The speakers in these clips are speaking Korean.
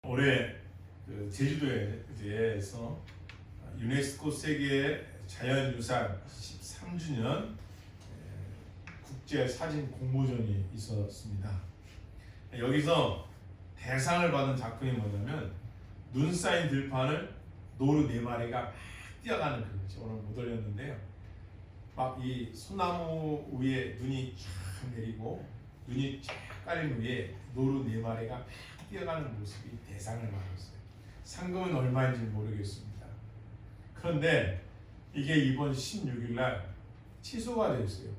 올해 제주도에서 유네스코 세계 자연유산 13주년 국제 사진 공모전이 있었습니다. 여기서 대상을 받은 작품이 뭐냐면 눈 쌓인 들판을 노루 4마리가 막 뛰어가는 그것이 오늘 못 올렸는데요. 막 이 소나무 위에 눈이 쫙 내리고 눈이 쫙 깔린 위에 노루 4마리가 막 뛰어가는 모습이 대상을 받았어요. 상금은 얼마인지 모르겠습니다. 그런데 이게 이번 16일 날 취소가 됐어요.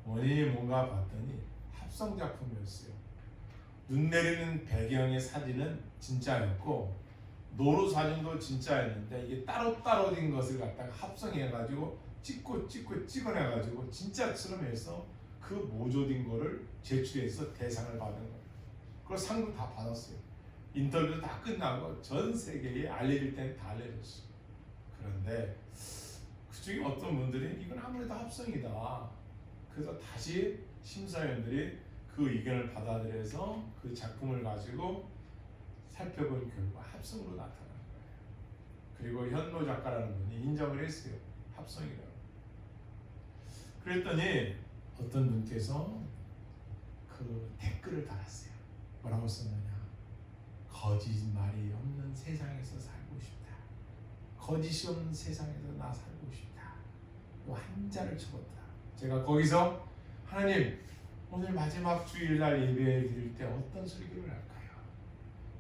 원인이 뭔가 봤더니 합성 작품이었어요. 눈 내리는 배경의 사진은 진짜였고 노루 사진도 진짜였는데 이게 따로따로 된 것을 갖다가 합성해가지고 찍어내가지고 진짜처럼 해서 그 모조된 거를 제출해서 대상을 받은 거예요. 그걸 상도 다 받았어요. 인터뷰도 다 끝나고 전 세계에 알려질 때는 다 알려졌어요. 그런데 그중에 어떤 분들이 이건 아무래도 합성이다. 그래서 다시 심사위원들이 그 의견을 받아들여서 그 작품을 가지고 살펴본 결과 합성으로 나타난 거예요. 그리고 현노 작가라는 분이 인정을 했어요. 합성이라고. 그랬더니 어떤 분께서 그 댓글을 달았어요. 뭐라고 썼느냐? 거짓말이 없는 세상에서 살고 싶다. 거짓이 없는 세상에서 나 살고 싶다. 또 한자를 쳐봤다. 제가 거기서 하나님 오늘 마지막 주일날 예배 드릴 때 어떤 설교를 할까요?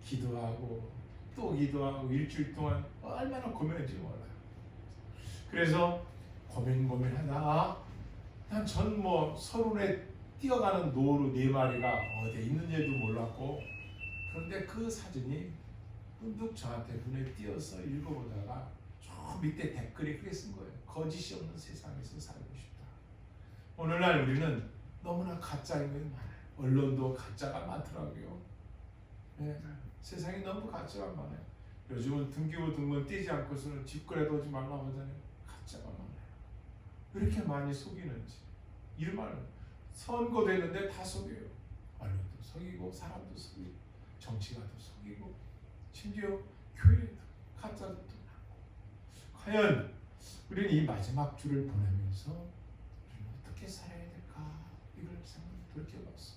기도하고 또 기도하고 일주일 동안 얼마나 고민했는지 몰라요. 그래서 고민하다가 난 전 서론에 뛰어가는 노루 4마리가 어디에 있는지도 몰랐고 그런데 그 사진이 문득 저한테 눈에 띄어서 읽어보다가 저 밑에 댓글이 그렇게 쓴 거예요. 거짓이 없는 세상에서 살고 싶다. 오늘날 우리는 너무나 가짜인 게 많아요. 언론도 가짜가 많더라고요. 네, 세상이 너무 가짜가 많아요. 요즘은 등기부 등본 떼지 않고서는 집거래도 하지 말라고 하잖아요. 가짜가 많아요. 왜 이렇게 많이 속이는지. 이름을 선거되는데 다 속여요. 언론도 속이고 사람도 속이고 정치가도 속이고 심지어 교회도 가짜도 많고. 과연 우리는 이 마지막 주를 보내면서 우리는 어떻게 살아야 될까 이걸 돌이켜봤어.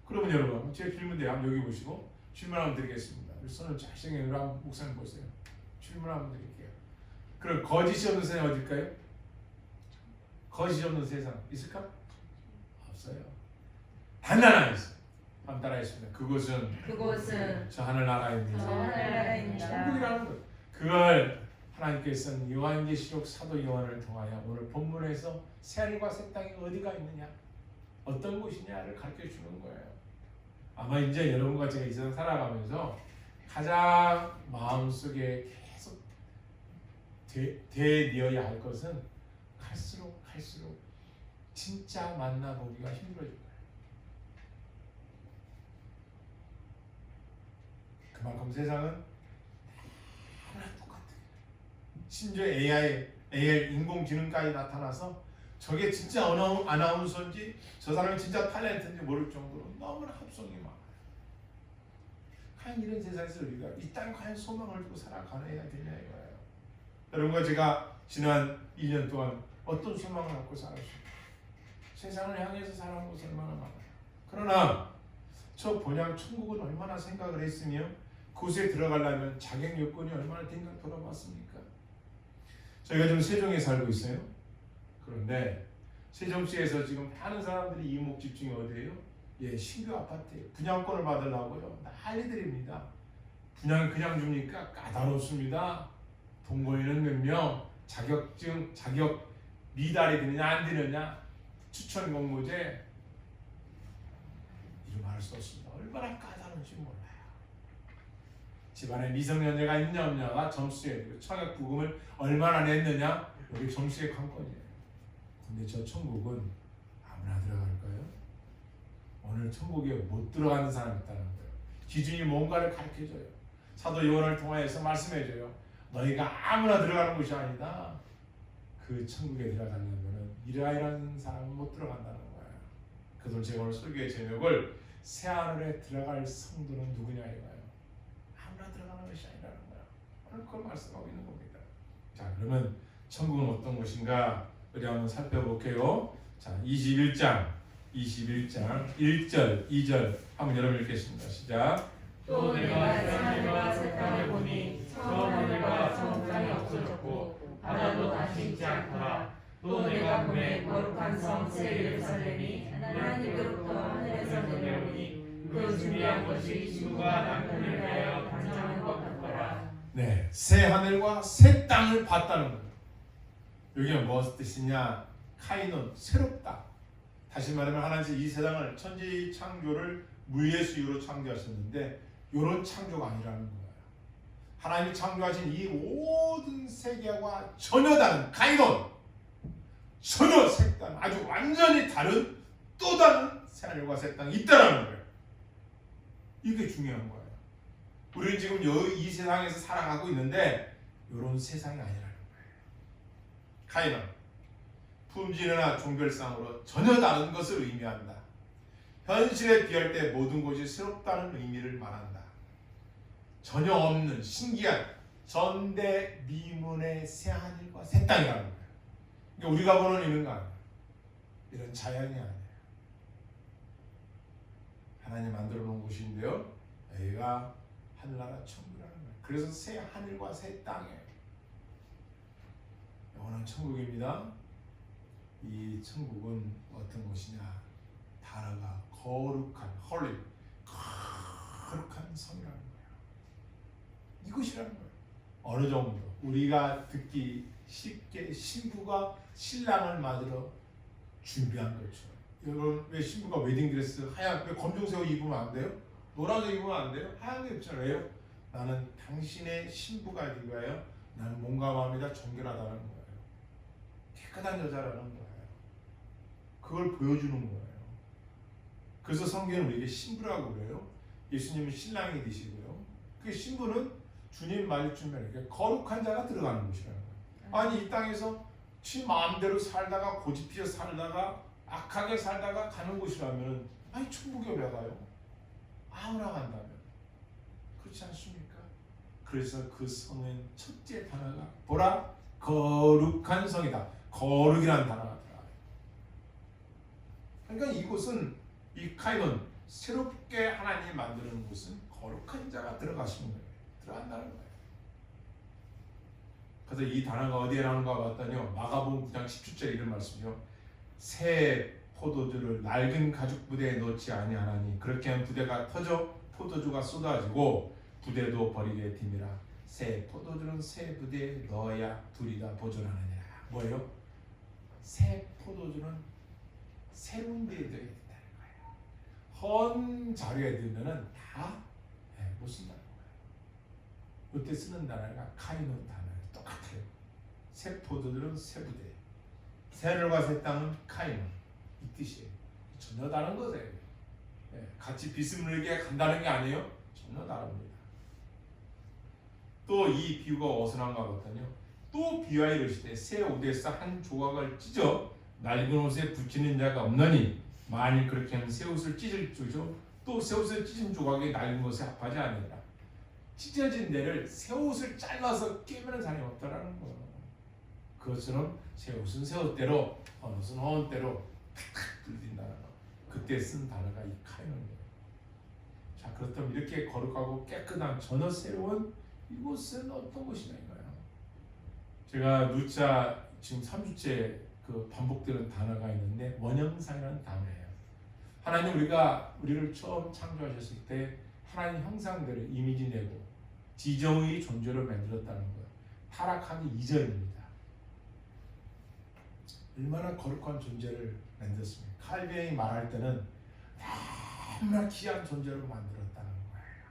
그러면 여러분 제 질문대로 한번 여기 보시고 질문 한번 드리겠습니다. 손을 잘 생각해서 목사님 보세요. 질문 한번 드릴게요. 그럼 거짓이 없는 세상 어딜까요? 거짓이 없는 세상 있을까? 없어요. 단 하나 있어요. 한번 따라하겠습니다. 그곳은 저 하늘나라입니다. 천국이라는 것. 그걸 하나님께서는 요한계시록 사도 요한을 통하여 오늘 본문에서 새하늘과 새 땅이 어디가 있느냐, 어떤 곳이냐를 가르쳐 주는 거예요. 아마 이제 여러분과 제가 이 세상 살아가면서 가장 마음속에 계속 되뇌어야 할 것은 갈수록 진짜 만나보기가 힘들어질 거예요. 그만큼 세상은 하나 똑같아요. 심지어 AI 인공지능까지 나타나서 저게 진짜 아나운서인지 저 사람이 진짜 탤런트인지 모를 정도로 너무나 합성이 많아요. 과연 이런 세상에서 우리가 이 땅에 과연 소망을 두고 살아가야 되냐 이거예요. 여러분과 제가 지난 1년 동안 어떤 소망을 갖고 살았습니까? 세상을 향해서 살아온 것이 얼마나 많아요. 그러나 저 본향 천국은 얼마나 생각을 했으며 그곳에 들어가려면 자격 요건이 얼마나 된가 돌아봤습니까? 저희가 지금 세종에 살고 있어요. 그런데 세종시에서 지금 많은 사람들이 이목 집중이 어디예요? 신규 아파트에 분양권을 받으려고요. 난리들입니다. 분양 그냥 줍니까? 까다롭습니다. 동거인은 몇 명, 자격증, 자격 미달이 되느냐 안 되느냐, 추천 공모제 이름 알 수 없습니다. 얼마나 까다로운지 몰라요. 집안에 미성년자가 있냐 없냐가 점수에 되고 청약 부금을 얼마나 냈느냐 여기 점수의 관건이에요. 근데 저 천국은 아무나 들어갈까요? 오늘 천국에 못 들어가는 사람이 있다는 거예요. 기준이 뭔가를 가르쳐줘요. 사도 요한을 통하여서 말씀해줘요. 너희가 아무나 들어가는 것이 아니다. 그 천국에 들어가려면 이러이러한 사람은 못 들어간다는 거예요. 그래서 제가 오늘 설교의 제목을 새하늘에 들어갈 성도는 누구냐 이거예요. 아무나 우리가 들어가는 것이 아니라는 거야. 오늘 그걸 말씀하고 있는 겁니다. 자, 그러면 천국은 어떤 것인가 우리 한번 살펴볼게요. 자, 21장 1절 2절 한번 여러분 읽겠습니다. 시작. 또 내가 새 하늘과 새 땅을 보니 처음 하늘과 처음 땅이 없어졌고 바다도 다시 있지 않더라. 또 내가 보매 거룩한 성 새 예루살렘이 하나님께로부터 하늘에서 내려오니 그 준비한 것이 신부가 남편을 위하여 단장한 것 같더라. 네, 새 하늘과 새 땅을 봤다는 거예요. 여기가 무엇 뜻이냐? 카이논, 새롭다. 다시 말하면 하나님께서 이 세상을 천지 창조를 물의 수유로 창조하셨는데 이런 창조가 아니라는 거예요. 하나님이 창조하신 이 모든 세계와 전혀 다른 카이논, 전혀 색다른 아주 완전히 다른 또 다른 새하늘과 새 땅이 있다라는 거예요. 이게 중요한 거예요. 우리는 지금 이 세상에서 살아가고 있는데 이런 세상이 아니라는 거예요. 카이논, 품질이나 종별상으로 전혀 다른 것을 의미한다. 현실에 비할 때 모든 것이 새롭다는 의미를 말한다. 전혀 없는 신기한 전대미문의 새하늘과 새 땅이라는 거예요. 그러니까 우리가 보는 이런 거 아니에요. 이런 자연이 아니에요. 하나님 만들어 놓은 곳인데요. 여기가 하늘나라 천국이라는 거예요. 그래서 새 하늘과 새 땅이에요. 영원한 천국입니다. 이 천국은 어떤 곳이냐? 단어가 거룩한, 홀리, 거룩한 성이라는 거예요. 이것이라는 거예요. 어느 정도 우리가 듣기 쉽게 신부가 신랑을 맞으러 준비한 것처럼. 여러분 왜 신부가 웨딩드레스 하얀 왜 검정색 옷 입으면 안 돼요? 노란색 입으면 안 돼요? 하얀 거 입잖아요. 왜요? 나는 당신의 신부가 되고요. 나는 몸과 마음이 다 정결하다는 거예요. 깨끗한 여자라는 거예요. 그걸 보여주는 거예요. 그래서 성경은 우리에게 신부라고 그래요. 예수님은 신랑이 되시고요. 그 신부는 주님 맞을 준비하는 거룩한 자가 들어가는 곳이라는 거예요. 아니 이 땅에서 지 마음대로 살다가 고집피어 살다가 악하게 살다가 가는 곳이라면 아니 천국에 왜 가요? 아무나 간다면 그렇지 않습니까? 그래서 그 성은 첫째 단어가 뭐라? 거룩한 성이다. 거룩이라는 단어가 들어가요. 그러니까 이곳은 이 카이논 새롭게 하나님이 만드는 곳은 거룩한 자가 들어가시는 거예요. 들어간다는 거예요. 그래서 이 단어가 어디에 나오는가 봤더니요. 마가복음 9장 17절에 이런 말씀이요. 새 포도주를 낡은 가죽 부대에 넣지 아니하나니 그렇게 하면 부대가 터져 포도주가 쏟아지고 부대도 버리게 됨이라. 새 포도주는 새 부대에 넣어야 둘이 다 보존하느니라. 뭐예요? 새 포도주는 새로운 데에 넣어야 된다는 거예요. 헌 자료에 넣으면 다 못 쓴다는 거예요. 이때 쓰는 단어가 카이논 단어예요. 똑같아요. 새 포도주는 새 부대, 새 하늘과 새 땅은 카이논, 이 뜻이에요. 전혀 다른 거예요. 같이 비스무리하게 간다는 게 아니에요. 전혀 다릅니다. 또 이 비유가 어디서난가 봤더니요. 또 비유하여 이르시되 새 옷에서 한 조각을 찢어 낡은 옷에 붙이는 자가 없나니 만일 그렇게 하면 새 옷을 찢을 줄죠. 또 새 옷을 찢은 조각이 낡은 것에 합하지 아니하리라. 찢어진 데를 새 옷을 잘라서 끼우는 사람이 없다라는 거예요. 그것처럼 새 옷은 새 옷대로, 헌 옷은 헌 옷대로 탁탁 불린다는 거. 그때 쓴 단어가 이 카이논이에요. 자, 그렇다면 이렇게 거룩하고 깨끗한 전혀 새로운 이곳은 어떤 곳이냐인가요? 제가 누차 지금 3주째 그 반복되는 단어가 있는데 원형상이라는 단어예요. 하나님 우리를 처음 창조하셨을 때 하나님 형상대로 이미지 내고 지정의 존재로 만들었다는 거예요. 타락하기 이전입니다. 얼마나 거룩한 존재를 만들었습니까? 칼빈이 말할 때는 너무나 귀한 존재로 만들었다는 거예요.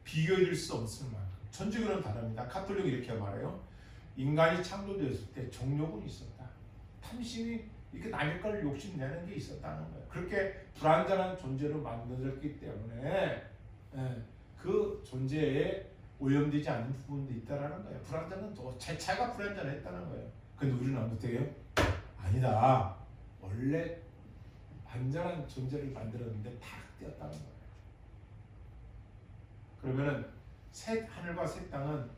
비교해줄 수 없을 만큼. 천주교는 다릅니다. 카톨릭은 이렇게 말해요. 인간이 창조되었을 때 정욕은 있었다. 탐심이 이렇게 남의 걸 욕심내는 게 있었다는 거예요. 그렇게 불완전한 존재로 만들었기 때문에 그 존재에 오염되지 않는 부분도 있다라는 거예요. 불완전은 또 자체가 불완전했다는 거예요. 근데 우리는 어떻게 해요? 아니다. 원래 완전한 존재를 만들었는데 파악되었다는 거예요. 그러면은 새 하늘과 새 땅은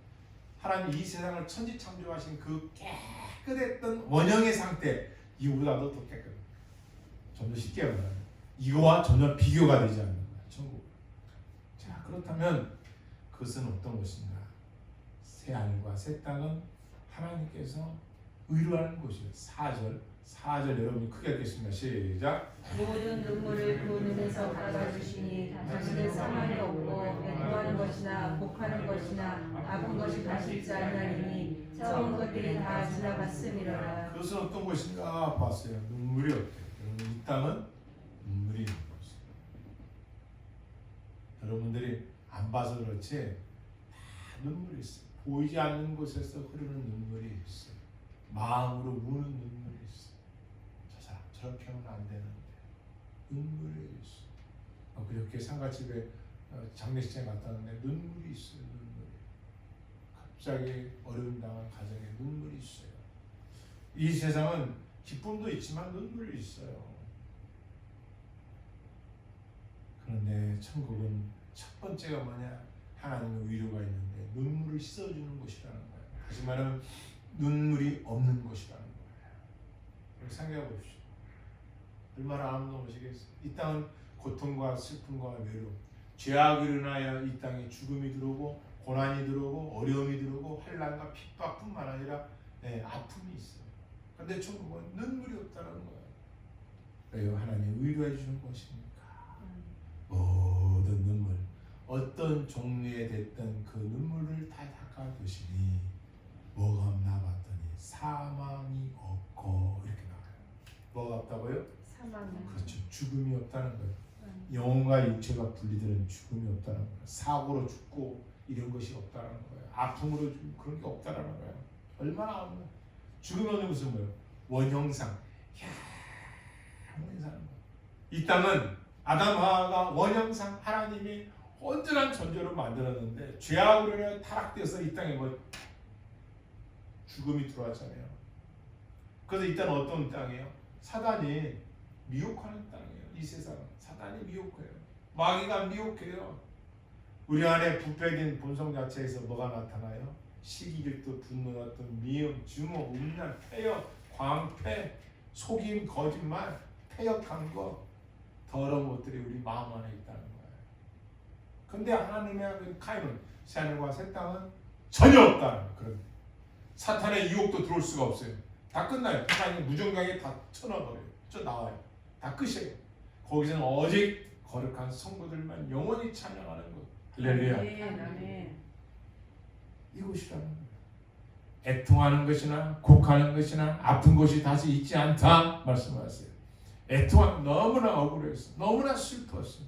하나님 이 세상을 천지 창조하신 그 깨끗했던 원형의 상태 이보다도 더 깨끗. 좀 더 쉽게 말하면 이거와 전혀 비교가 되지 않는 거야. 천국. 자, 그렇다면 그것은 어떤 것인가? 새 하늘과 새 땅은 하나님께서 의로하는 곳이에요. 4절 여러분이 크게 읽겠습니다. 시작. 모든 눈물을 그 눈에서 닦아주시니 당신은 사망이 없고 애통하는 것이나 복하는 것이나 아픈 것이 다시 있지 아니하리니 처음 것들이 다 지나갔음이로라. 그것은 어떤 것인가 봤어요. 눈물이 없대요. 여러분, 이 땅은 눈물이 있는 곳이에요. 여러분들이 안 봐서 그렇지 다 눈물이 있어요. 보이지 않는 곳에서 흐르는 눈물이 있어요. 마음으로 우는 눈물이 있어요. 저 사람 저렇게 하면 안 되는데 눈물이 있어요. 그렇게 상가집에 장례식장에 갔다 왔는데 눈물이 있어요. 눈물이. 갑자기 어려움 당한 가정에 눈물이 있어요. 이 세상은 기쁨도 있지만 눈물이 있어요. 그런데 천국은 첫 번째가 뭐냐? 하나님의 위로가 있는데 눈물을 씻어주는 곳이라는 거예요. 다시 말하면 눈물이 없는 곳이라는 거예요. 생각해 보십시오. 얼마나 아름다우시겠어요. 이 땅은 고통과 슬픔과 외로움, 죄악이 일어나야 이 땅에 죽음이 들어오고 고난이 들어오고 어려움이 들어오고 환난과 핍박뿐만 아니라 아픔이 있어요. 그런데 천국은 눈물이 없다는 거예요. 왜요? 하나님이 위로해 주는 것입니까? 모든 눈물, 어떤 종류에 됐던 그 눈물을 다 닦아주시니 뭐가 없나 봤더니 사망이 없고 이렇게 나와요. 뭐가 없다고요? 사망. 그렇죠. 죽음이 없다는 거예요. 영혼과 육체가 분리되는 죽음이 없다는 거예요. 사고로 죽고 이런 것이 없다는 거예요. 아픔으로 죽고 그런 게 없다는 거예요. 얼마나 아픈 거예요. 죽음이 없는 것은 뭐예요? 원형상. 원형상. 이 땅은 아담 하와가 원형상 하나님이 온전한 존재로 만들었는데 죄악으로 인해 타락되어서 이 땅에 죽음이 들어왔잖아요. 그래서 이 땅은 어떤 땅이에요? 사단이 미혹하는 땅이에요. 이 세상은 사단이 미혹해요. 마귀가 미혹해요. 우리 안에 부패된 본성 자체에서 뭐가 나타나요? 시기질투, 분노, 어떤 미움, 증오, 음란, 폐역, 광패, 속임, 거짓말, 폐역한 거, 더러운 것들이 우리 마음 안에 있다는 거예요. 근데 하나님의 카인은 새 하늘과 새 땅은 전혀 없다는 그런 사탄의 유혹도 들어올 수가 없어요. 다 끝나요. 하나님 무정강에 다 쳐넣어버려요. 저 나와요. 다 끝이에요. 거기서는 오직 거룩한 성도들만 영원히 찬양하는 것. 할렐루야. 아멘. 이곳이라는 거예요. 애통하는 것이나 곡하는 것이나 아픈 것이 다시 있지 않다 말씀하세요. 애통한 너무나 억울했어. 너무나 슬펐어.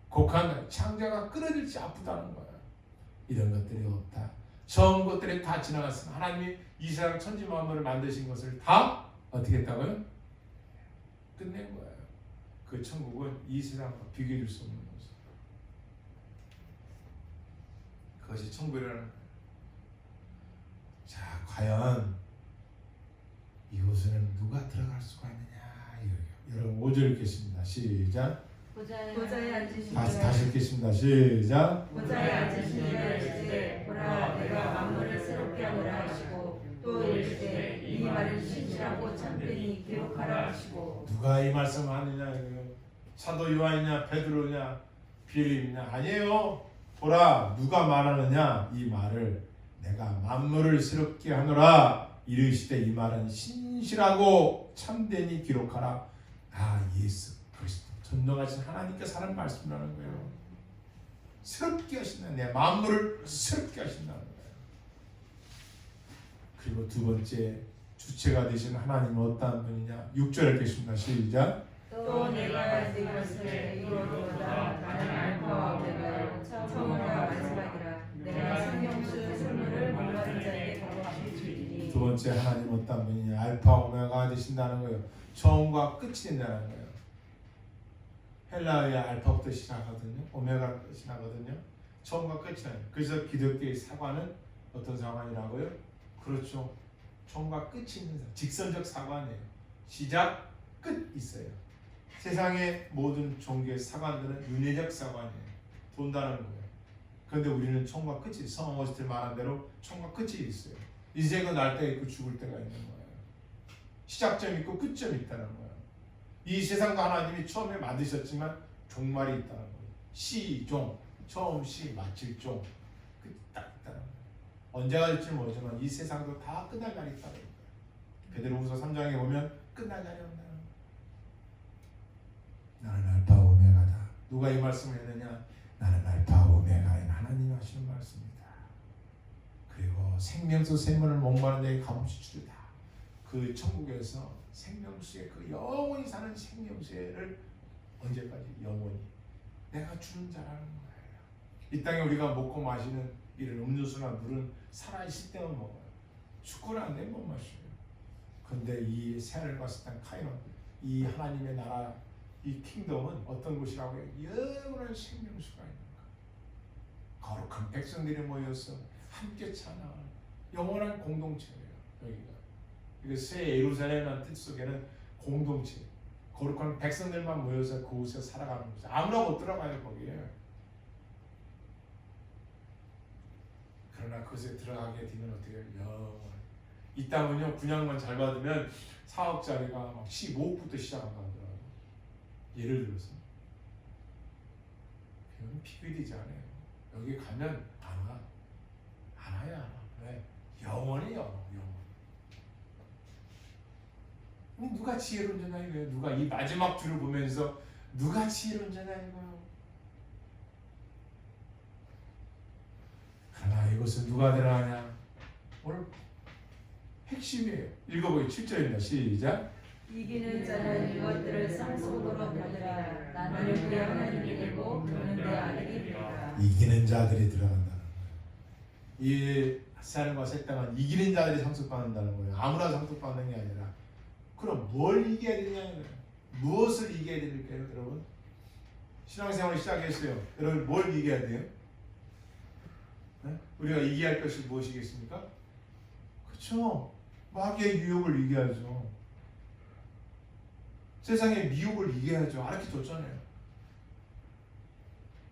곡한다. 창자가 끊어질지 아프다는 거야. 이런 것들이 없다. 처음 것들이 다 지나갔으면 하나님이 이 세상 천지 만물을 만드신 것을 다 어떻게 했다고요? 끝낸 거예요. 그 천국은 이 세상과 비교해 줄 수 없는 것이에요. 그것이 천국이라는 거예요. 자, 과연 이곳에는 누가 들어갈 수가 있느냐? 여러분 5절 읽겠습니다. 시작. 보좌에 앉으신 다시 읽겠습니다. 시작. 보좌에 앉으신 이가 이르시되 보라 내가 만물을 새롭게 하노라 하시고 또 이르시되 이 말은 신실하고 참되니 기록하라 하시고. 누가 이 말씀을 하느냐? 사도 요한이냐 베드로냐 빌립이냐? 아니에요. 보라 누가 말하느냐? 이 말을 내가 만물을 새롭게 하노라 이르시되 이 말은 신실하고 참되니 기록하라. 예수 그리스도 전능하신 하나님께서 하는 말씀이라는 거예요. 새롭게 하신다. 내 만물을 새롭게 하신다는 거예요. 그리고 두 번째 주체가 되신 하나님은 어떠한 분이냐? 6절 읽겠습니다. 시작. 또 내가 이것을 이루었도다. 나는 알파와 오메가요 처음과 마지막이라. 내가 생명수 생물을 목마른 자에게 거룩히 주리니. 두 번째 하나님 어떤 분이냐? 알파 오메가 되신다는 거예요. 처음과 끝이 된다는 거예요. 헬라어의 알파부터 시작하거든요. 오메가부터 시작하거든요. 처음과 끝이 나요. 그래서 기독교의 사과는 어떤 사관이라고요? 그렇죠. 처음과 끝이 있는 사관. 직선적 사관이에요. 시작, 끝 있어요. 세상의 모든 종교의 사관들은 윤회적 사관이에요. 돈다는 거예요. 그런데 우리는 처음과 끝이, 성 어거스틴 말한 대로 처음과 끝이 있어요. 인생은 날 때 있고 죽을 때가 있는 거예요. 시작점이 있고 끝점이 있다는 거예요. 이 세상도 하나님이 처음에 만드셨지만 종말이 있다는 거예요. 시종, 처음 시, 마칠 종, 끝이 딱 있다는 거예요. 언제가 될지 모르지만 이 세상도 다 끝날 날이 있다는 거예요. 베드로후서 3장에 보면 끝날 날이 온다는 거예요. 나는 알파 오메가다. 누가 이 말씀을 했느냐? 나는 알파 오메가인 하나님이 하시는 말씀입니다. 그리고 생명수 생명을 목마른 자에게 값없이 주리다. 그 천국에서 생명수의 그 영원히 사는 생명수를 언제까지? 영원히 내가 주는 자라는 거예요. 이 땅에 우리가 먹고 마시는 이런 음료수나 물은 살아있을 때만 먹어요. 죽고는 안 되면 못 마셔요. 그런데 이 새하늘과 새 땅 카이론, 이 하나님의 나라, 이 킹덤은 어떤 곳이라고 해요? 영원한 생명수가 있는 거예요. 거룩한 백성들이 모여서 함께 찬양하는 영원한 공동체예요. 여기가. 이게 새 예루살렘이라는 뜻 속에는 공동체, 거룩한 백성들만 모여서 그곳에 살아가는 거죠. 아무나 못 들어가요 거기에. 그러나 그것에 들어가게 되면 어떻게 해요? 영원. 이 땅은요 분양만 잘 받으면 4억짜리가 막 15억부터 시작한다고 하더라고요. 예를 들어서. 그건 비교되지 않아요. 여기 가면 안 와. 안 와요, 안 와. 왜? 영원해요, 영원. 누가 지혜로운 자냐 이거예요. 누가 이 마지막 줄을 보면서 누가 지혜로운 자냐 이거예요. 그러나 이것은 누가 들어가냐? 오늘 핵심이에요. 읽어보기 7절입니다. 시작. 이기는 자는 이것들을 상속으로 받으라. 나는 내 하나님이 되고 그는 내 아들이 되리라. 이기는 자들이 들어간다는 거예요. 이 새하늘과 새 땅은 이기는 자들이 상속받는다는 거예요. 아무나 상속받는 게 아니라. 그럼 뭘 이겨야 되냐는 거예요. 무엇을 이겨야 될까요, 여러분? 신앙생활을 시작했어요. 여러분 뭘 이겨야 돼요? 네? 우리가 이겨야 할 것이 무엇이겠습니까? 그렇죠. 마귀의 유혹을 이겨야죠. 세상의 미혹을 이겨야죠. 알게 줬잖아요.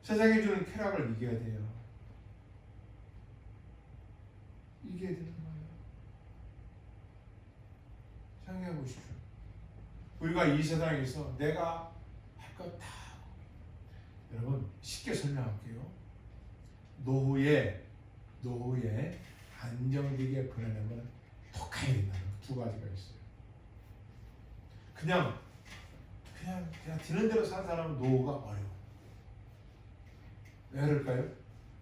세상이 주는 쾌락을 이겨야 돼요. 이겨야 되는 거예요. 생각해 보십시오. 우리가 이 세상에서 내가 할 것 다, 여러분 쉽게 설명할게요. 노후에 안정되게 보내려면 독해야 된다는 두 가지가 있어요. 그냥 되는 대로 사는 사람은 노후가 어려워. 왜 그럴까요?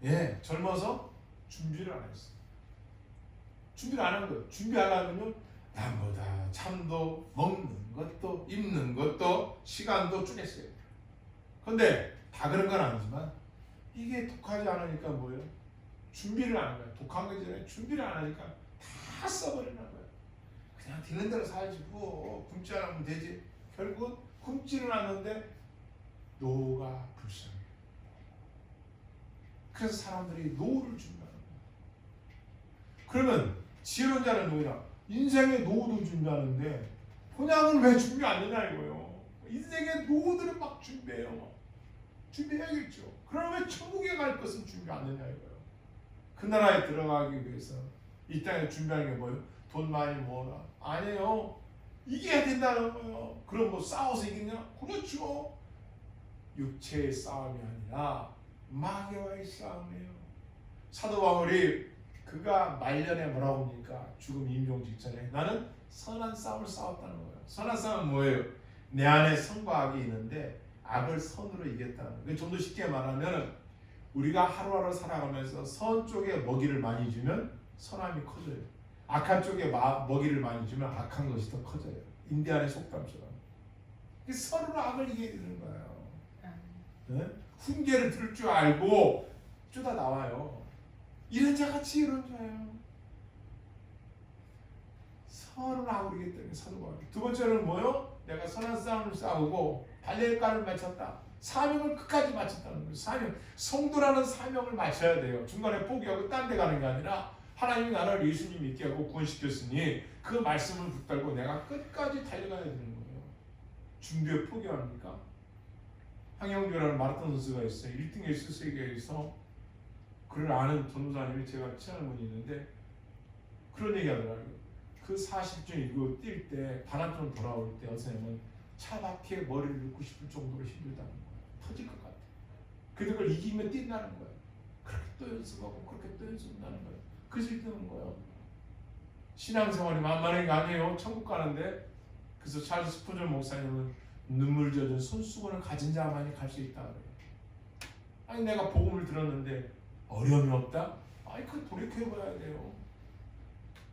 예, 젊어서 준비를 안 했어. 준비를 안 한 거예요. 준비하려면요, 남보다 잠도, 먹는 것도, 입는 것도, 시간도 쪼갰어요. 근데 다 그런 건 아니지만 이게 독하지 않으니까 뭐예요? 준비를 안 한 거예요. 독한 거 전에 준비를 안 하니까 다 써버리는 거예요. 그냥 되는 대로 살지 뭐 굶지 않으면 되지. 결국은 굶지는 않는데 노후가 불쌍해요. 그래서 사람들이 노후를 준비하는 거예요. 그러면 지혜로운 자는 누구냐? 인생의 노후도 준비하는데 본향을 왜 준비 안 하냐 이거예요. 인생의 노후들은 막 준비해요. 준비해야겠죠. 그러면 왜 천국에 갈 것은 준비 안 하냐 이거예요. 그 나라에 들어가기 위해서 이 땅에 준비하는 게 뭐예요? 돈 많이 모으라. 아니에요. 이겨야 된다는 거예요. 그럼 뭐 싸워서 이기냐? 그렇죠. 육체의 싸움이 아니라 마귀와의 싸움이에요. 사도 바울이 그가 말년에 뭐라고 합니까? 죽음 임종 직전에 나는 선한 싸움을 싸웠다는 거예요. 선한 싸움은 뭐예요? 내 안에 선과 악이 있는데 악을 선으로 이겼다는 거예요. 좀 더 쉽게 말하면 우리가 하루하루 살아가면서 선 쪽에 먹이를 많이 주면 선함이 커져요. 악한 쪽에 먹이를 많이 주면 악한 것이 더 커져요. 인디안의 속담처럼. 서로 악을 이겨야 되는 거예요. 네? 훈계를 들을 줄 알고 쪼다 나와요. 이런 자가 지혜로운 자예요. 선을 악을 이겼다는 사도가. 두 번째는 뭐요? 내가 선한 싸움을 싸우고 발열가를 마쳤다. 사명을 끝까지 마쳤다는 거예요. 사명, 성도라는 사명을 마쳐야 돼요. 중간에 포기하고 딴 데 가는 게 아니라 하나님이 나를 예수님 믿게 하고 구원시켰으니 그 말씀을 붙들고 내가 끝까지 달려가야 되는 거예요. 준비에 포기합니까? 황영규라는 마라톤 선수가 있어요. 1등 했을 세계에서 그를 아는 전도사님이 제가 친한 분이 있는데 그런 얘기 하더라고요. 그 40중 이거 뛸 때 반환점 돌아올 때 선생님은 차 바퀴에 머리를 넣고 싶을 정도로 힘들다는 거예요. 터질 것 같아. 근데 그걸 이기면 뛴다는 거예요. 그렇게 또 연습하고 그렇게 또 연습한다는 거예요. 그래서 뛰는 거예요. 신앙생활이 만만한 게 아니에요. 천국 가는데. 그래서 찰스 스푸전 목사님은 눈물 젖은 손수건을 가진 자만이 갈 수 있다 그래요. 아니 내가 복음을 들었는데 어려움이 없다? 아니 그거 돌이켜봐야 돼요.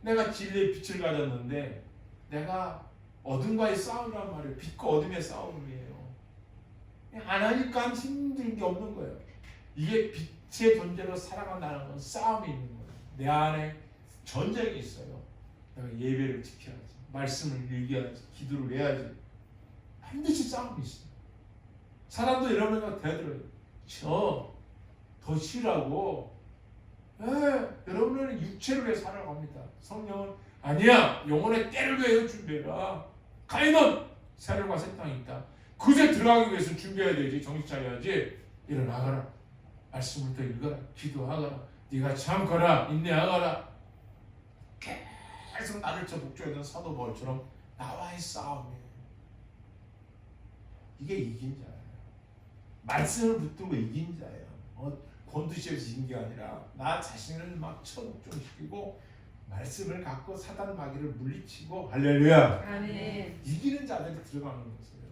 내가 진리의 빛을 가졌는데 내가 어둠과의 싸움이란 말이에요. 빛과 어둠의 싸움이에요. 안 하니까 힘든 게 없는 거예요. 이게 빛의 존재로 살아간다는 건 싸움이 있는 거예요. 내 안에 전쟁이 있어요. 내가 예배를 지켜야지, 말씀을 읽어야지, 기도를 해야지. 반드시 싸움이 있어요. 사람도 이러면 대들어요. 더 쉬라고. 여러분은 육체를 위해 살아갑니다. 성령은 아니야. 영혼의 때를 위해 준비해라. 가인은 세력과 세상이 있다. 그새 들어가기 위해서 준비해야 되지. 정신 차려야지. 일어나거라. 말씀을 더 읽어라. 기도하거라. 네가 참거라. 인내하거라. 계속 나를 저 목조에는 사도 바울처럼 나와의 싸움이에요. 이게 이긴 자예요. 말씀을 붙들고 이긴 자예요. 권두시에서 이긴 게 아니라 나 자신을 막 처독종시키고 말씀을 갖고 사단 마귀를 물리치고 할렐루야. 아멘. 이기는 자들이 들어가는 것이에요.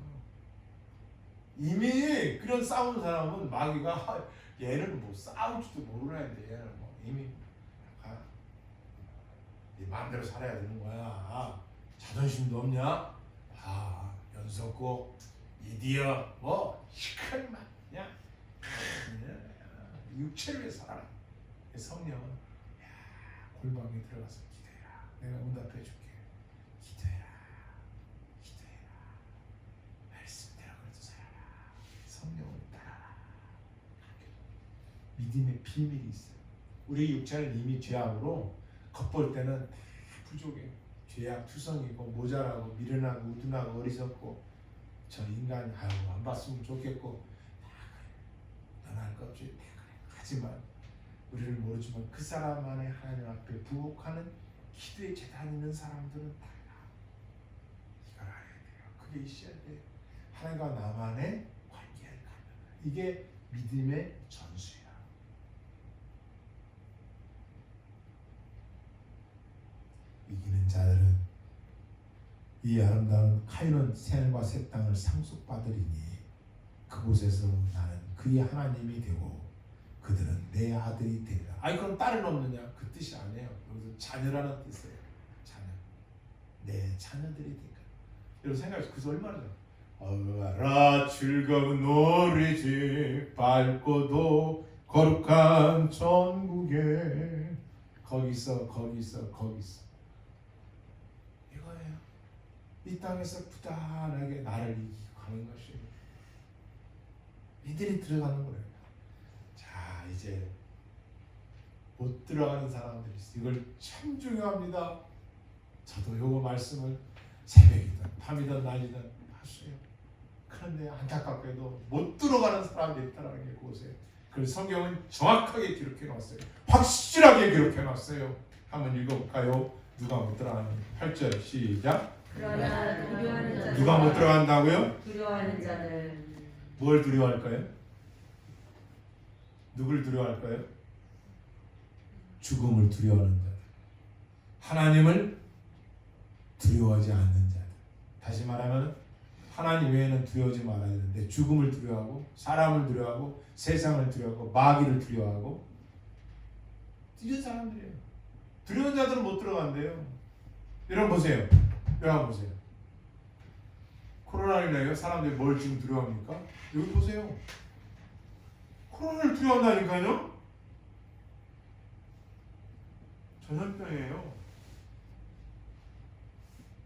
이미 그런 싸우는 사람은 마귀가 얘는 뭐 싸울지도 모르는데 얘는 뭐 이미 네 마음대로 살아야 되는 거야. 자존심도 없냐? 연석고 이디어 뭐 시큰 막 그냥 육체를 위해 살아라. 성령은 골방에 들어가서 기도해라. 내가 응답해 줄게. 기도해라. 말씀대로 그래도 살아라. 성령을 따라라. 믿음의 비밀이 있어요. 우리 육체는 이미 죄악으로 겉볼 때는 다 부족해. 죄악 투성이고 모자라고 미련하고 우둔하고 어리석고 저 인간 안 봤으면 좋겠고 다 그래. 넌 알 거 없지. 다 그래. 하지만 우리를 모르지만 그 사람만의 하나님 앞에 부복하는 기도의 재단 있는 사람들은 달라. 이걸 알아야 돼요. 그게 있어야 돼요. 하나님과 나만의 관계를 갖는 이게 믿음의 전수야. 이기는 자들은 이 아름다운 카이론 새하늘과 새 땅을 상속받으리니 그곳에서 나는 그의 하나님이 되고 그들은 내 아들이 되리라. 아니 그럼 딸은 없느냐? 그 뜻이 아니에요. 여기서 자녀라는 뜻이에요. 자녀. 내 자녀들이 되니까. 여러분 생각해보세요. 그래서 얼마나 알라 즐거운 노래지 밝고도 거룩한 천국에 거기서 이거예요. 이 땅에서 부단하게 나를 이기고 가는 것이에요. 이들이 들어가는 거예요. 자 이제 못 들어가는 사람들이 있어요. 이걸 참 중요합니다. 저도 요거 말씀을 새벽이든 밤이든 낮이든 하세요. 그런데 안타깝게도 못 들어가는 사람들이 있다는 게 그것이에요. 그래서 성경은 정확하게 기록해 놨어요. 확실하게 기록해 놨어요. 한번 읽어볼까요? 누가 못 들어가는 8절 시작. 그러나 두려워하는 자들 누가 못 들어간다고요? 두려워하는 자들 뭘 두려워할까요? 누굴 두려워할까요? 죽음을 두려워하는 자들. 하나님을 두려워하지 않는 자들. 다시 말하면 하나님 외에는 두려워하지 말아야 되는데 죽음을 두려워하고 사람을 두려워하고 세상을 두려워하고 마귀를 두려워하고 이런 사람들이에요. 두려운 자들은 못 들어간대요. 여러분 보세요. 여러분 보세요. 코로나19요. 사람들이 뭘 지금 두려워합니까? 여기 보세요. 코로나를 두려워한다니까요. 전염병이에요.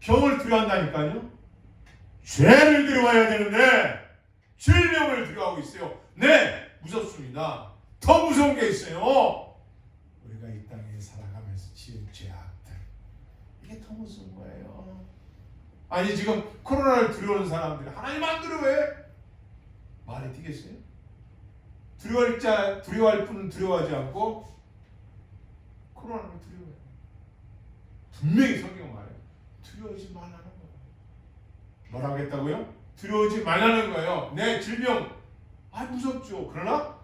병을 두려워한다니까요. 죄를 두려워해야 되는데 질병을 두려워하고 있어요. 네, 무섭습니다. 더 무서운 게 있어요. 우리가 이 땅에 살아가면서 지은 죄악들. 이게 더 무서운 거예요. 아니 지금 코로나를 두려워하는 사람들이 하나님 안 두려워해? 말이 되겠어요? 두려워할 뿐은 두려워하지 않고 코로나를 두려워해요. 분명히 성경 말해요. 두려워하지 말라는 거예요. 뭐라고 했다고요? 두려워하지 말라는 거예요. 내 질병 무섭죠. 그러나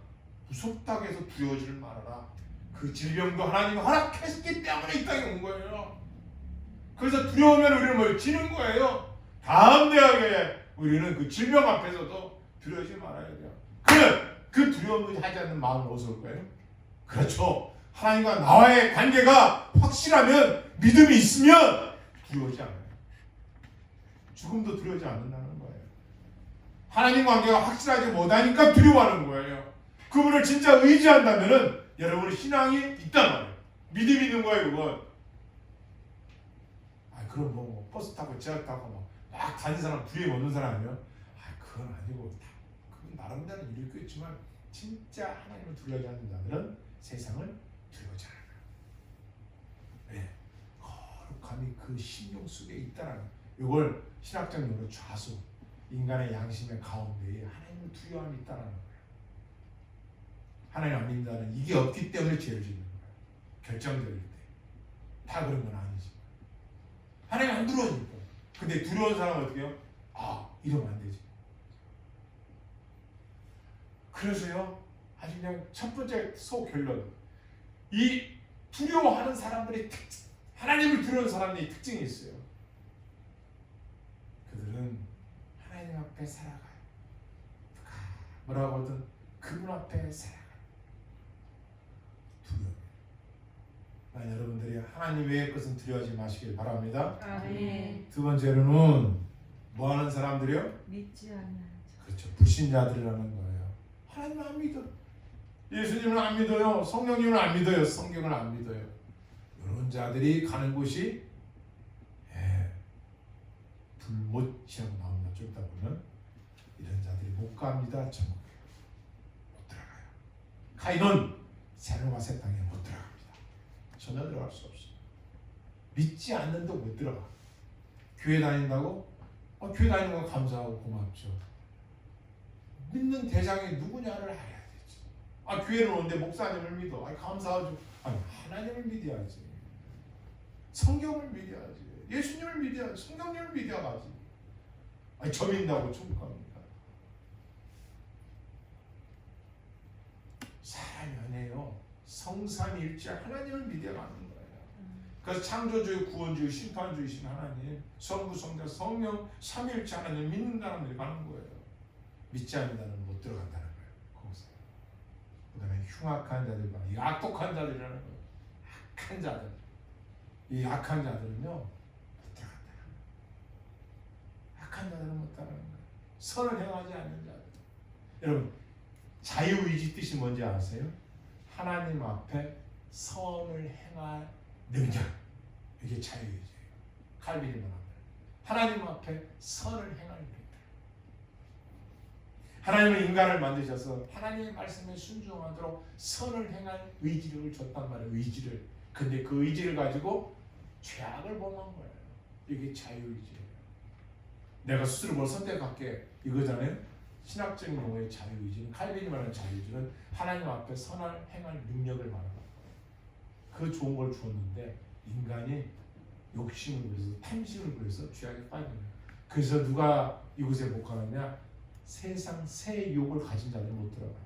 무섭다고 해서 두려워지를 말아라. 그 질병도 하나님이 허락했기 때문에 이 땅에 온 거예요. 그래서 두려우면 우리는 뭘 지는 거예요. 담대하게 우리는 그 질병 앞에서도 두려워하지 말아야 돼요. 그러면 그 두려움을 하지 않는 마음은 어디서 올 거예요? 그렇죠. 하나님과 나와의 관계가 확실하면, 믿음이 있으면 두려워하지 않아요. 죽음도 두려워하지 않는다는 거예요. 하나님 관계가 확실하지 못하니까 두려워하는 거예요. 그분을 진짜 의지한다면은 여러분의 신앙이 있단 말이에요. 믿음이 있는 거예요, 그건. 그럼 뭐 버스 타고 지하철 타고 막 다니는 사람, 두려움 없는 사람 아니에요? 그건 아니고, 그건 나름대로 일으켰지만 진짜 하나님을 두려워하지 않는 자들은 세상을 두려워하지 않아요. 네. 거룩함이 그 심령 속에 있다라는 거예요. 이걸 신학적 용어로 좌수, 인간의 양심의 가운데에 하나님을 두려워함이 있다라는 거예요. 하나님 안 믿는다는 이게 없기 때문에 죄를 짓는 거예요. 결정적일 때. 다 그런 건 아니지. 하나님 안 두려우니까. 근데 두려운 사람은 어떻게 해요? 이러면 안 되지. 그래서요, 아주 그냥 첫 번째 소결론. 이 두려워하는 사람들의 특징, 하나님을 두려워하는 사람들의 특징이 있어요. 그들은 하나님 앞에 살아가요. 뭐라고 하든 그분 앞에 살아가요. 두려워요. 여러분들이 하나님 외의 것은 두려워하지 마시길 바랍니다. 아멘. 두 번째로는 뭐 하는 사람들이요? 믿지 않는. 그렇죠. 불신자들이라는 거예요. 하나님을 안 믿어. 예수님을 안 믿어요. 성령님을 안 믿어요. 성경을 안 믿어요. 이런 자들이 가는 곳이 불못이라고 나옵니다. 좀 이따 보면 이런 자들이 못 갑니다. 천국에 못 들어가요. 가인은 새로와 새 땅에 못 들어갑니다. 전혀 들어갈 수 없어요. 믿지 않는데 못 들어가. 교회 다닌다고? 교회 다니는 건 감사하고 고맙죠. 믿는 대상이 누구냐를 알아야 되지. 교회는 오는데 목사님을 믿어. 감사하죠. 하나님을 믿어야지. 성경을 믿어야지. 예수님을 믿어야지. 성경님을 믿어야지. 저 믿는다고 천국 갑니까? 사람이 아니에요. 성삼일체 하나님을 믿어가는 거예요. 그래서 창조주의, 구원주의, 심판주의신 하나님, 성부, 성자, 성령, 삼일체 하나님 믿는다는 사람들이 가는 거예요. 믿지 않는 자는 못 들어간다는 거예요. 거기서. 그 다음에 흉악한 자들과 이 악독한 자들이라는 거예요. 악한 자들. 이 악한 자들은요 못 들어간다는 거예요. 악한 자들은 못 들어가는 거예요. 선을 행하지 않는 자들. 여러분, 자유의지 뜻이 뭔지 아세요? 하나님 앞에 선을 행할 능력. 이게 자유의지예요. 칼빈이 말합니다. 하나님 앞에 선을 행할 능력. 하나님은 인간을 만드셔서 하나님의 말씀에 순종하도록 선을 행할 의지력을 줬단 말이에요. 의지를. 근데 그 의지를 가지고 죄악을 범한 거예요. 이게 자유의지예요. 내가 스스로 뭘 선택할게 이거잖아요. 신학적인 용어의 자유의지는, 칼빈이 말하는 자유의지는 하나님 앞에 선을 행할 능력을 말합니다. 그 좋은 걸 주었는데 인간이 욕심을 부려서, 탐심을 부려서 죄악에 빠진 거예요. 그래서 누가 이곳에 못 가느냐? 세상 새 욕을 가진 자들은 못 들어가요.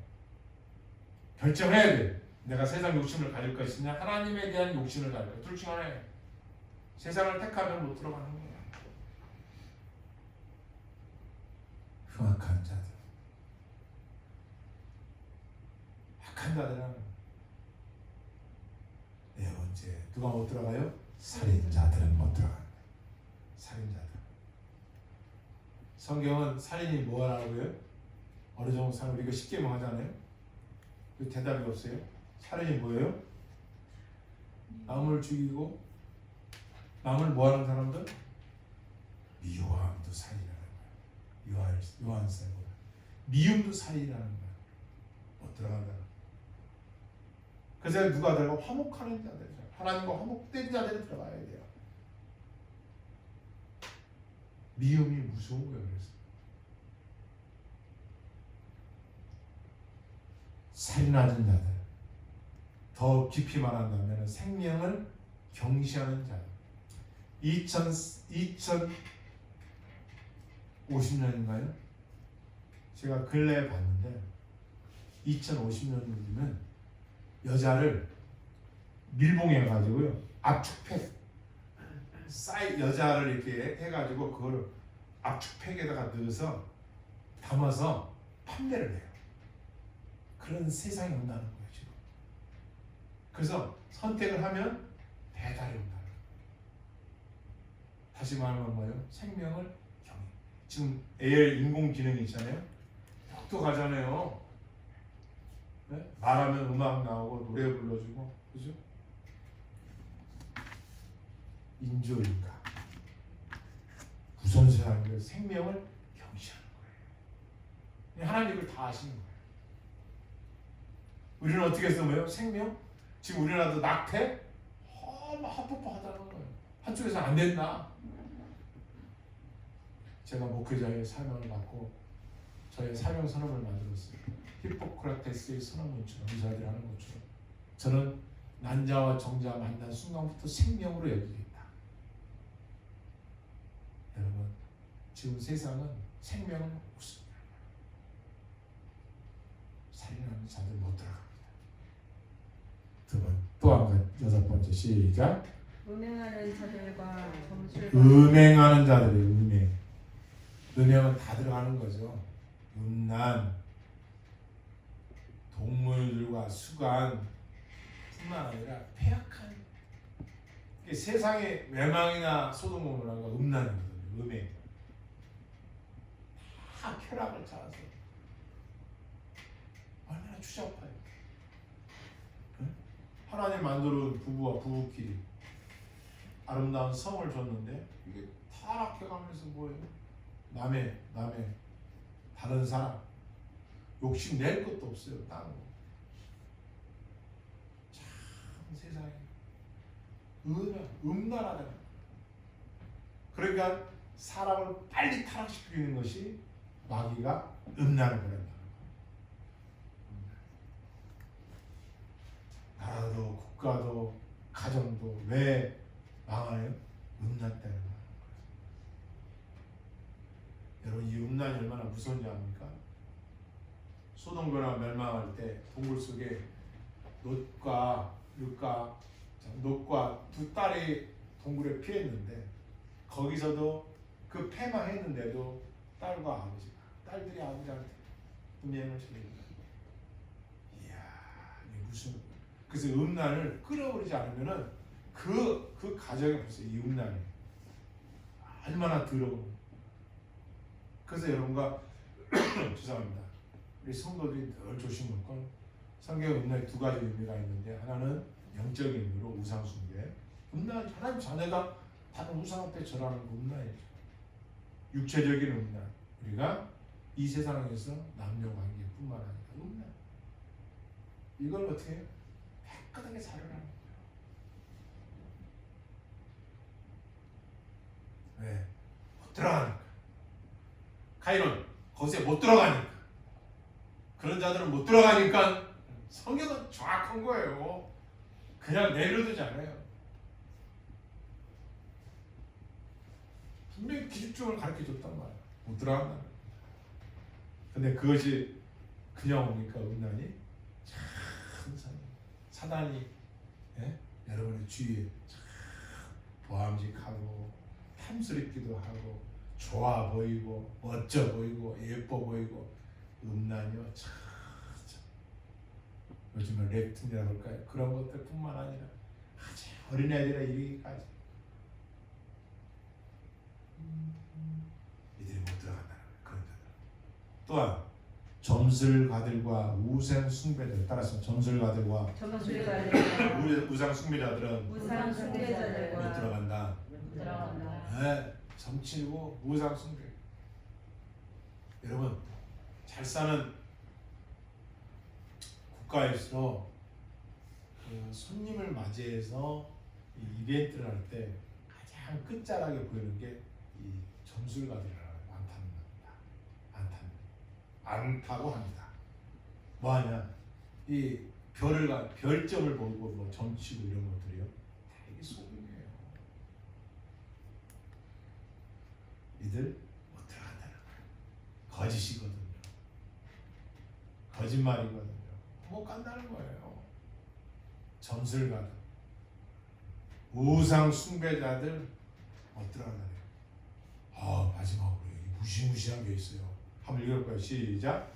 결정해야 돼. 내가 세상 욕심을 가질 것이냐, 하나님에 대한 욕심을 가질 것이냐. 둘 중 하나예요. 세상을 택하면 못 들어가는 거예요. 흉악한 자들, 악한 자들은 네 번째, 누가 못 들어가요? 살인자들은 못 들어갑니다. 살인자들. 성경은 살인이 뭐라고요? 어느 정도 사람 우리가 쉽게 하잖아요. 그 대답이 없어요. 살인이 뭐예요? 남을 죽이고 남을 뭐하는 사람들? 미워함도 살인이라는 거예요. 요한세고 미움도 살인이라는 거예요. 못 들어간다. 그래서 누가 들어가? 화목하는 자들, 하나님과 화목된 자들이 들어가야 돼요. 미움이 무서운 거예요. 그래서 살인하는 자들, 더 깊이 말한다면 생명을 경시하는 자들. 2050년인가요? 제가 근래에 봤는데 2050년이면 여자를 밀봉해 가지고요, 압축팩 여자를 이렇게 해가지고 그걸 압축팩에다가 넣어서 담아서 판매를 해요. 그런 세상이 온다는 거예요 지금. 그래서 선택을 하면 배달이 온다는 거예요. 다시 말하면 뭐예요? 생명을 경외. 지금 AI 인공지능이 있잖아요. 벽도 가잖아요. 네? 말하면 음악 나오고 노래 불러주고, 그죠? 인조인가 우선순위를 생명을 경시하는 거예요. 하나님을 다 아시는 거예요. 우리는 어떻게 해서 뭐예요? 생명? 지금 우리나라도 낙태? 합법화하다는 거예요. 한쪽에서 안 된다. 제가 목회자의 사명을 받고 저의 사명 선언을 만들었어요. 히포크라테스의 선언문처럼 의사들이 하는 것처럼 저는 난자와 정자 만난 순간부터 생명으로 여기겠다. 여러분, 지금 세상은 생명은 없습니다. 살인하는 자들 못 들어갑니다. 또 한 가지, 6번째 시작. 음행하는 자들과 점술과 음행하는 자들이 음행은 다 들어가는 거죠. 음란, 동물들과 수간 뿐만 아니라 폐악한, 세상의 멸망이나 소돔 고모라가 음란이거든요. 음행. 다 쾌락을 찾아서 얼마나 추잡해요. 응? 하나님 만드는 부부와 부부끼리 아름다운 성을 줬는데 이게 타락해가면서 뭐예요? 남의 다른 사람 욕심 낼 것도 없어요. 땅으로. 참 세상에 음란하다. 그러니까 사람을 빨리 타락시키는 것이 마귀가 음란을 보낸다는 거예요. 나라도 국가도 가정도 왜 망하나요? 음란 때문에. 여러분, 이 음란이 얼마나 무서운지 압니까? 소돔과 멸망할 때 동굴 속에 롯과 두 딸이 동굴에 피했는데 거기서도 그 패망했는데도 딸들이 아버지한테 음행을 저지른다. 이야, 이게 무슨, 그래서 음란을 끌어버리지 않으면은 그 가정에 벌써 이 음란이 얼마나 더러워. 그래서 여러분과 죄송합니다. 우리 성도들이 늘 조심할 건, 성경 음란에 두 가지 의미가 있는데, 하나는 영적인 의미로 우상 숭배. 음란, 하나님 자녀가 다른 우상 앞에 절하는 거 음란이죠. 육체적인 음란. 우리가 이 세상에서 남녀 관계뿐만 아니라 음란. 이걸 어떻게 해요? 깨끗하게 살아라는 거예요. 왜? 못 들어가니까. 가인은 거기에 못 들어가니까. 그런 자들은 못 들어가니까. 성경은 정확한 거예요. 그냥 내려두지 않아요. 분명히 기준점을 가르쳐줬단 말이야. 못 들어간다는 거야. 근데 그것이 그냥 오니까 음란이 참 사단이, 예? 여러분의 주위에 참 보암직하고 탐스럽기도 하고 좋아 보이고 멋져 보이고 예뻐 보이고 음란이요. 참 요즘은 랩튼이라고 할까요? 그런 것들뿐만 아니라 아주 어린애들에 이르기까지 이들이 못 들어간다는 그런 자들. 또한 점술가들과 우상 숭배들, 따라서 점술가들과 우상 숭배자들은 못 들어간다. 네, 점치고 우상 숭배. 여러분, 잘 사는 국가에서 그 손님을 맞이해서 이 이벤트를 할 때 가장 끝자락에 보이는 게 이 점술가들이라고 많다고 합니다. 뭐하냐? 이 별점을 보고 뭐 점치고 이런 것들이요. 다 이게 속임이에요. 이들 못 들어간다는 거예요. 거짓이거든요. 거짓말이거든요. 못 간다는 거예요. 점술 가든 우상 숭배자들 못 들어간다는 거예요. 마지막으로 여기 무시무시한 게 있어요. 한번 읽어볼까요? 시작.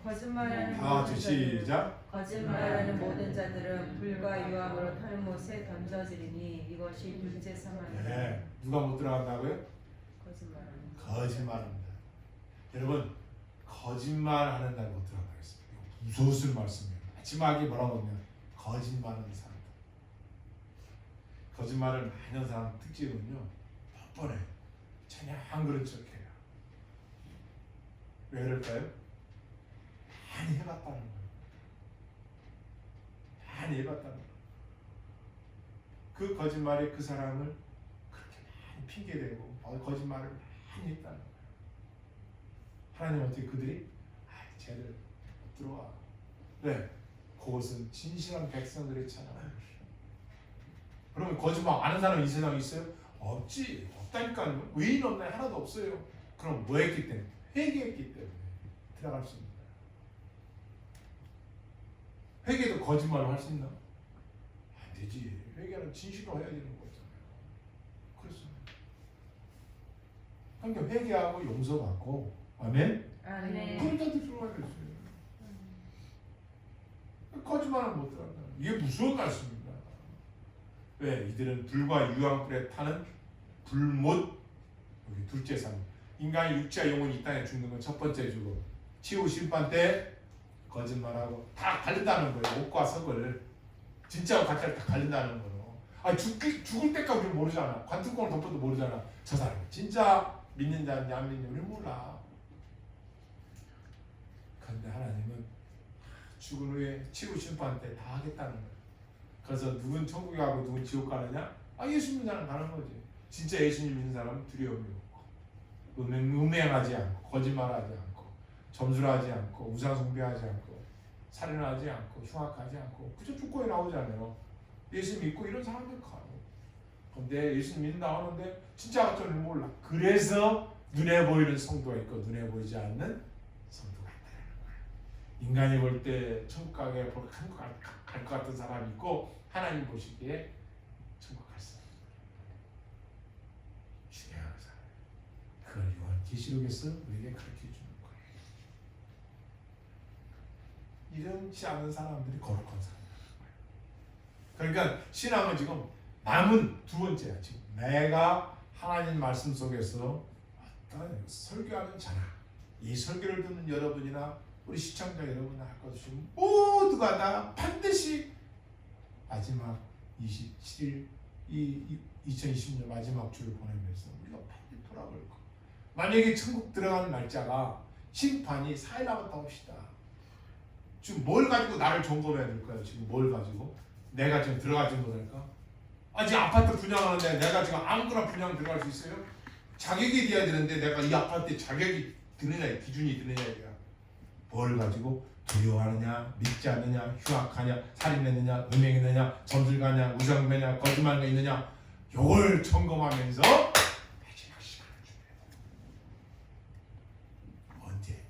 거짓말하는 다 같이 시작. 거짓말하는 모든 자들은 불과 유황으로 타는 못에 던져지리니 이것이 둘째 사망이다. 네. 누가 못 들어간다고요? 거짓말하는 거짓말합니다. 여러분 거짓말하는 날 못 들어간다고 했습니다. 무서웠을 말씀이에요. 마지막에 뭐라고 하냐면 거짓말하는 사람. 거짓말을 많이 하는 사람 특징은요. 뻔뻔해. 전혀 안 그런 척해요. 왜 그럴까요? 많이 해봤다는 거예요. 많이 해봤다는 거예요. 그 거짓말이 그 사람을 그렇게 많이 핑계대고 거짓말을 많이 했다는 거예요. 하나님 어떻게 그들이 쟤들 못 들어와. 네, 그것은 진실한 백성들의 찬양을. 그러면 거짓말 아는 사람 이 세상에 있어요? 없지. 없다니까요. 의인 없나요? 하나도 없어요. 그럼 뭐 했기 때문에? 회개했기 때문에 들어갈 수 있는 거예요. 회개도 거짓말로 할 수 있나? 안 되지. 회개는 진실로 해야 되는 거잖아요. 그렇습니다. 그러니까 회개하고 용서받고, 아멘? 아멘. 그러다도 들어가야 됐어요. 거짓말은 못 들어간다. 이게 무서운 말씀입니다. 왜? 이들은 불과 유황불에 타는 불못. 여기 둘째 삶. 인간의 육체와 영혼이 이 땅에 죽는 건 첫 번째 주고, 치유 심판 때 거짓말하고 다 갈린다는 거예요. 옷과 석을 진짜와 가짜를 다 갈린다는 거예요. 죽을 때까지 우리는 모르잖아. 관뚜껑을 덮어도 모르잖아. 저 사람이 진짜 믿는 자인지 안 믿는 자인지 몰라. 그런데 하나님은 죽은 후에 치유 심판 때 다 하겠다는 거예요. 그래서 누군 천국에 가고 누군 지옥 가느냐? 예수 믿는 사람 가는 거지. 진짜 예수님 믿는 사람은 두려움이 없고 음행하지 않고 거짓말하지 않고 점술하지 않고 우상 숭배하지 않고 살인하지 않고 흉악하지 않고 그저 축구에 나오잖아요. 예수 믿고 이런 사람들 가요. 근데 예수 믿는다 하는데 진짜 가짜는 몰라. 그래서 눈에 보이는 성도가 있고 눈에 보이지 않는 성도가 있다는 거예요. 인간이 볼 때 천국 가게 한국 갈 것 같은 사람이 있고 하나님 보시기에 천국 갈 사람. 중요한 사람. 그걸 요한계시록에서 우리에게 가르쳐 주는 거예요. 이런지 않은 사람들이 거룩한 사람들. 그러니까 신앙은 지금 남은 두 번째야. 지금 내가 하나님 말씀 속에서 어떤 설교하는 자나 이 설교를 듣는 여러분이나 우리 시청자 여러분 할 것 없이 모두가 다 반드시 마지막 27일 이 2020년 마지막 주를 보내면서 우리가 반드시 돌아볼 거. 만약에 천국 들어가는 날짜가 심판이 4일 남았다 합시다. 지금 뭘 가지고 나를 점검해야 될까요? 지금 뭘 가지고? 내가 지금 들어가지 못할까? 지금 아파트 분양하는데 내가 지금 아무거나 분양 들어갈 수 있어요? 자격이 돼야 되는데 내가 이 아파트에 자격이 드느냐, 기준이 드느냐 이거야. 뭘 가지고 두려워하느냐, 믿지 않느냐, 흉악하냐, 살인했느냐, 음행했느냐, 점술가냐, 우상배냐, 거짓말가 있느냐, 요걸 점검하면서 마지막 시간을 준비해야 돼. 언제?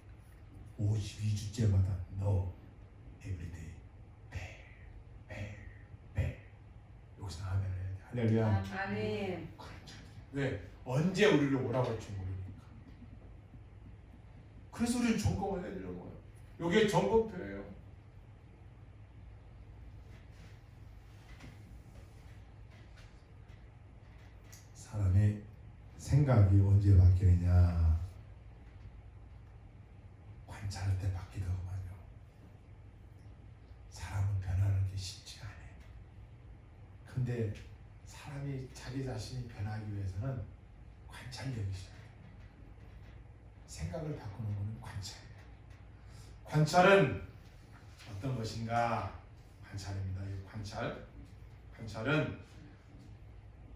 52주째마다 너 everyday 배 여기서 아멘 해야 돼. 할렐루야. 아멘. 왜? 언제 우리를 오라고 할지 모르니까. 그래서 우리는 점검을 해야 되는 거예요. 이게 점검표예요. 사람의 생각이 언제 바뀌느냐? 관찰할 때 바뀌더구만요. 사람은 변하는 게 쉽지가 않아요. 근데 사람이 자기 자신이 변하기 위해서는 관찰력이 있어요. 생각을 바꾸는 것은 관찰이에요. 관찰은 어떤 것인가? 관찰입니다. 이 관찰은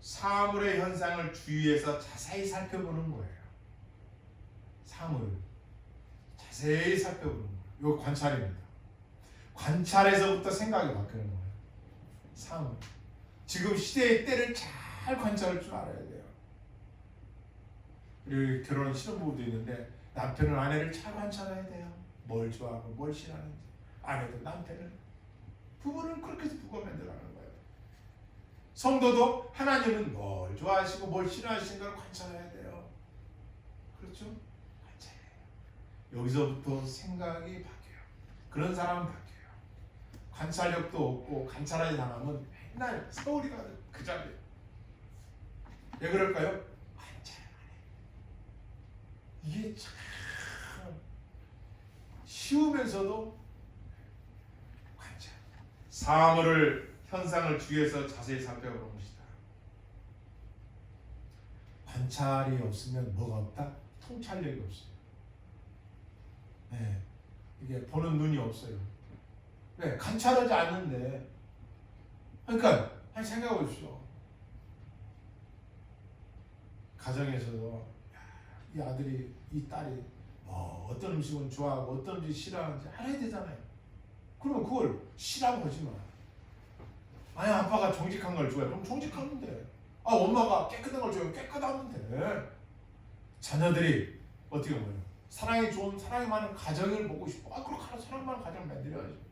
사물의 현상을 주위에서 자세히 살펴보는 거예요. 사물을 자세히 살펴보는 거예요. 이거 관찰입니다. 관찰에서부터 생각이 바뀌는 거예요. 삶. 지금 시대의 때를 잘 관찰할 줄 알아야 돼요. 그리고 결혼 신혼부부도 있는데 남편은 아내를 잘 관찰해야 돼요. 뭘 좋아하고 뭘 싫어하는지. 아내도 남편을. 부부는 그렇게 해서 부부가 만들어가는 거예요. 성도도 하나님은 뭘 좋아하시고 뭘 싫어하시는가를 관찰해야 돼요. 그렇죠? 관찰해요. 여기서부터 생각이 바뀌어요. 그런 사람은 바뀌어요. 관찰력도 없고 관찰하지 않으면 맨날 서울이 가는 그 자리에. 왜 그럴까요? 관찰 안 해요. 이게 참 쉬우면서도 관찰. 사물을 현상을 주위에서 자세히 살펴보는 것이다. 관찰이 없으면 뭐가 없다? 통찰력이 없어요. 네, 이게 보는 눈이 없어요. 왜? 관찰하지 않는데. 그러니까 한 생각해 보십시오. 가정에서도 이 아들이 이 딸이 뭐 어떤 음식은 좋아하고 어떤 음식 싫어하는지 알아야 되잖아요. 그러면 그걸 싫어하고 하지 마. 아니 아빠가 정직한 걸 좋아해. 그럼 정직하면 돼. 아 엄마가 깨끗한 걸 좋아해. 깨끗하면 돼. 자녀들이 어떻게 보면 사랑이 좋은 사랑이 많은 가정을 보고 싶어. 아 그렇게 하나 사랑 많은 가정을 만들어야지.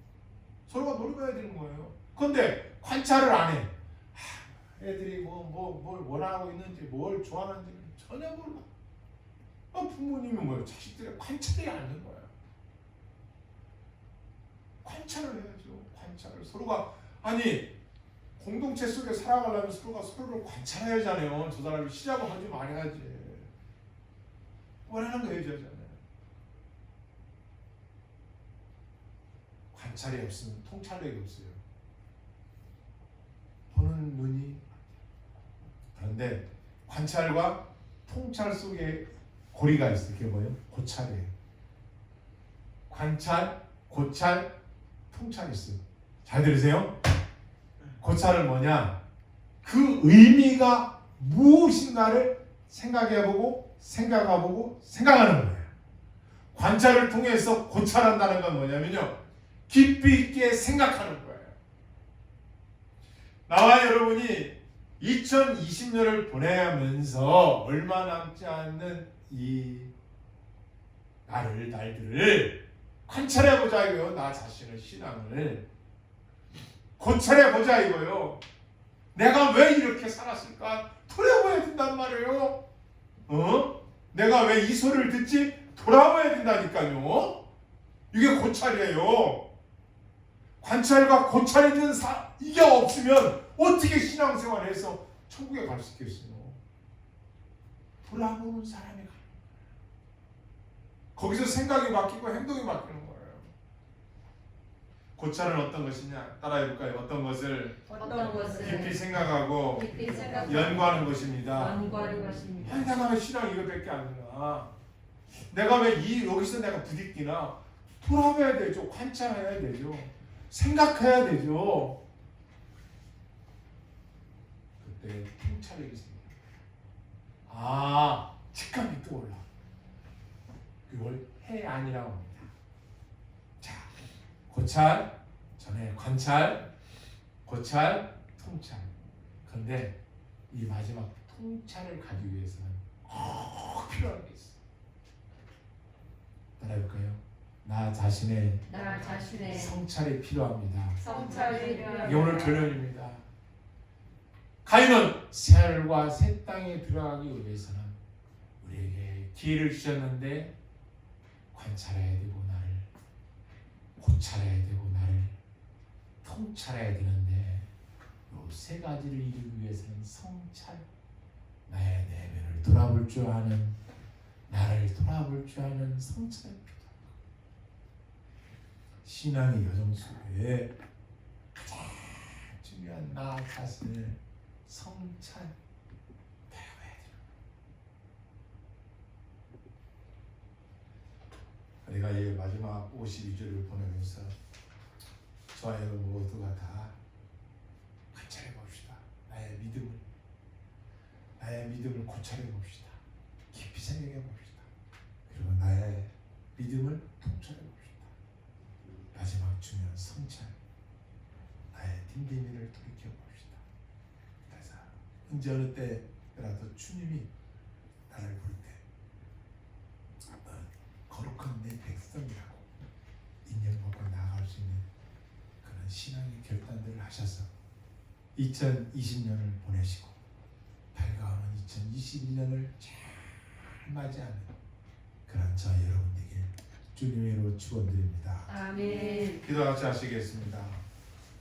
서로가 노력해야 되는 거예요. 그런데 관찰을 안 해. 애들이 뭘 하고 있는지 뭘 좋아하는지 전혀 몰라. 부모님은 뭐예요? 자식들의 관찰이 않는 거야. 관찰을 해야죠. 관찰을 서로가 아니 공동체 속에 살아가려면 서로가 서로를 관찰해야 하잖아요. 저 사람이 싫어하고 하지 말아야지. 원하는 거 해줘야잖아요. 관찰이 없으면 통찰력이 없어요. 보는 눈이. 그런데 관찰과 통찰 속에 고리가 있어요. 그게 뭐예요? 고찰이에요. 관찰, 고찰, 통찰이 있어요. 잘 들으세요? 고찰은 뭐냐? 그 의미가 무엇인가를 생각해보고 생각해보고 생각하는 거예요. 관찰을 통해서 고찰한다는 건 뭐냐면요. 깊이 있게 생각하는 거예요. 나와 여러분이 2020년을 보내면서 얼마 남지 않는 이 날들을 관찰해보자 이거요. 나 자신의 신앙을 고찰해보자 이거요. 내가 왜 이렇게 살았을까? 돌아봐야 된단 말이에요. 내가 왜 이 소리를 듣지? 돌아봐야 된다니까요. 이게 고찰이에요. 관찰과 고찰이 있는 이게 없으면 어떻게 신앙생활을 해서 천국에 갈 수 있겠어요? 돌아보는 사람이 가는 거예요. 거기서 생각이 바뀌고 행동이 바뀌는 거예요. 고찰은 어떤 것이냐? 따라해볼까요? 어떤 것을 깊이 생각하고 연구하는 것입니다. 아니 내가 왜 신앙 이거밖에 안 되나? 내가 왜 여기서 내가 부딪히나? 돌아봐야 되죠. 관찰해야 되죠. 생각해야 되죠. 그때 통찰력이 생겨요. 직감이 떠올라. 그걸 해안이라고 합니다. 자, 고찰 전에 관찰, 고찰, 통찰. 그런데 이 마지막 통찰을 가기 위해서는 꼭 필요한 게 있어. 따라해볼까요? 나 자신의 성찰이 필요합니다. 이게 오늘 결론입니다. 가인은 새 하늘과 새 땅에 들어가기 위해서는 우리에게 기회를 주셨는데 관찰해야 되고 나를 고찰해야 되고 나를 통찰해야 되는데 이 세 가지를 이루기 위해서는 성찰, 나의 내면을 돌아볼 줄 아는 나를 돌아볼 줄 아는 성찰이 필요합니다. 신앙의 여정 속에 가장 중요한 나 자신을 성찰 배워야 돼요. 우리가 이 마지막 52절을 보내면서 저와 여러분 모두가 다 관찰해 봅시다. 나의 믿음을 고찰해 봅시다. 깊이 생각해 봅시다. 그리고 나의 믿음을 통찰해 봅시다. 마지막 중요한 성찰, 나의 딘딘이를 돌이켜 봅시다. 그래서 언제 어느 때라도 주님이 나를 부를 때 거룩한 내 백성이라고 인정받고 나아갈 수 있는 그런 신앙의 결단들을 하셔서 2020년을 보내시고 밝아오는 2021년을 잘 맞이하는 그런 저 여러분 되길 주님의 이름으로 축원드립니다. 아멘. 기도 같이 하시겠습니다.